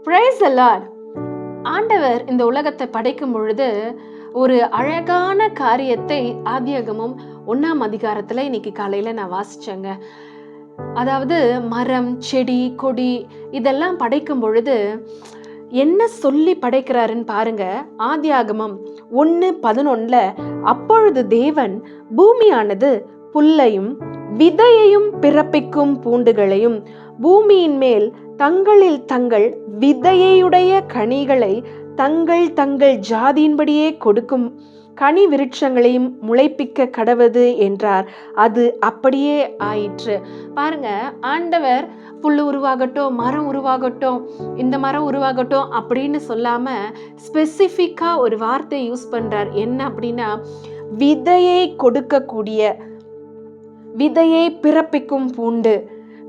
Praise the Lord. ஆண்டவர் இந்த உலகத்தை படைக்கும் பொழுது ஒரு அழகான காரியத்தை ஆதியாகமம் 1ஆம் அதிகாரத்துல இன்னைக்கு காலையில நான் வாசிச்சேங்க. அதாவது மரம், செடி, கொடி இதெல்லாம் படைக்கும் பொழுது என்ன சொல்லி படைக்கிறாருன்னு பாருங்க. ஆதியாகமம் 1:11 அப்பொழுது தேவன் பூமியானது புல்லையும் விதையையும் பிறப்பிக்கும் பூண்டுகளையும் பூமியின் மேல் தங்களில் தங்கள் விதையுடைய கனிகளை தங்கள் தங்கள் ஜாதியின்படியே கொடுக்கும் கனி விருட்சங்களையும் முளைப்பிக்க கடவது என்றார். அது அப்படியே ஆயிற்று. பாருங்க, ஆண்டவர் புல்லு உருவாகட்டும், மரம் உருவாகட்டும், இந்த மரம் உருவாகட்டும் அப்படின்னு சொல்லாம ஸ்பெசிஃபிக்கா ஒரு வார்த்தை யூஸ் பண்றார். என்ன அப்படின்னா, விதையை கொடுக்கக்கூடிய, விதையை பிறப்பிக்கும் பூண்டு,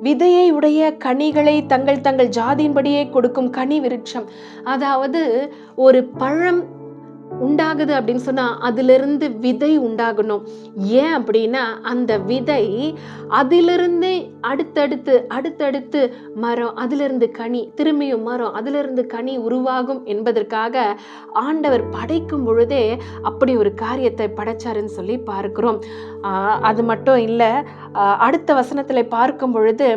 விதையை உடைய கனிகளை தங்கள் தங்கள் ஜாதியின்படியே கொடுக்கும் கனி விருட்சம். அதாவது ஒரு பழம் உண்டாகுது அப்படின்னு சொன்னா அதிலிருந்து விதை உண்டாகணும். ஏன் அப்படின்னா அந்த விதை அதிலிருந்து அடுத்தடுத்து மரம், அதிலிருந்து கனி, திரும்பியும் மரம், அதிலிருந்து கனி உருவாகும் என்பதற்காக ஆண்டவர் படைக்கும் பொழுதே அப்படி ஒரு காரியத்தை படைச்சாருன்னு சொல்லி பார்க்கிறோம். அது மட்டும் இல்லை, அடுத்த வசனத்துல பார்க்கும் பொழுது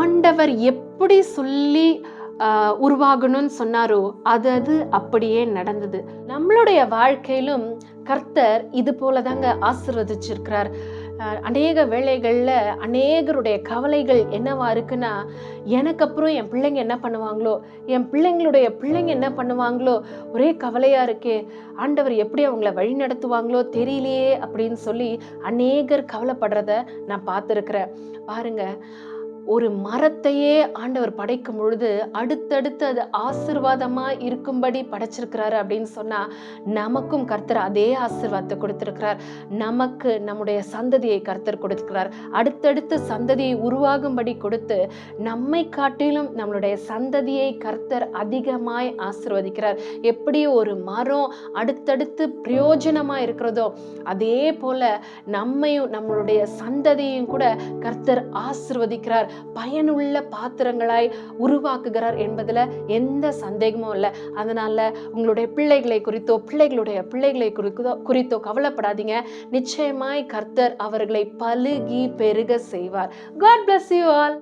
ஆண்டவர் எப்படி சொல்லி உருவாகணும்னு சொன்னாரோ அது அப்படியே நடந்தது. நம்மளுடைய வாழ்க்கையிலும் கர்த்தர் இது போலதாங்க ஆசீர்வதிச்சிருக்கிறார். அநேக வேளைகள்ல அநேகருடைய கவலைகள் என்னவா இருக்குன்னா, எனக்கு அப்புறம் என் பிள்ளைங்க என்ன பண்ணுவாங்களோ, என் பிள்ளைங்களுடைய பிள்ளைங்க என்ன பண்ணுவாங்களோ, ஒரே கவலையா இருக்கே, ஆண்டவர் எப்படி அவங்கள வழி நடத்துவாங்களோ தெரியலையே அப்படின்னு சொல்லி அநேகர் கவலைப்படுறத நான் பார்த்துருக்கிறேன். பாருங்க, ஒரு மரத்தையே ஆண்டவர் படைக்கும் பொழுது அடுத்தடுத்து அது ஆசீர்வாதமா இருக்கும்படி படைச்சிருக்கிறாரு அப்படின்னு சொன்னா, நமக்கும் கர்த்தர் அதே ஆசீர்வாதத்தை கொடுத்திருக்கிறார். நமக்கு நம்முடைய சந்ததியை கர்த்தர் கொடுத்திருக்கிறார். அடுத்தடுத்து சந்ததியை உருவாகும்படி கொடுத்து நம்மை காட்டிலும் நம்மளுடைய சந்ததியை கர்த்தர் அதிகமாய் ஆசீர்வதிக்கிறார். எப்படி ஒரு மரம் அடுத்தடுத்து பிரயோஜனமா இருக்கிறதோ அதே போல நம்மையும் நம்மளுடைய சந்ததியையும் கூட கர்த்தர் ஆசீர்வதிக்கிறார், பயனுள்ள பாத்திரங்களாய் உருவாக்குகிறார் என்பதுல எந்த சந்தேகமும் இல்லை. அதனால உங்களுடைய பிள்ளைகளை குறித்தோ பிள்ளைகளுடைய பிள்ளைகளை குறித்தோ கவலைப்படாதீங்க. நிச்சயமாய் கர்த்தர் அவர்களை பலுகி பெருக செய்வார். God bless you all.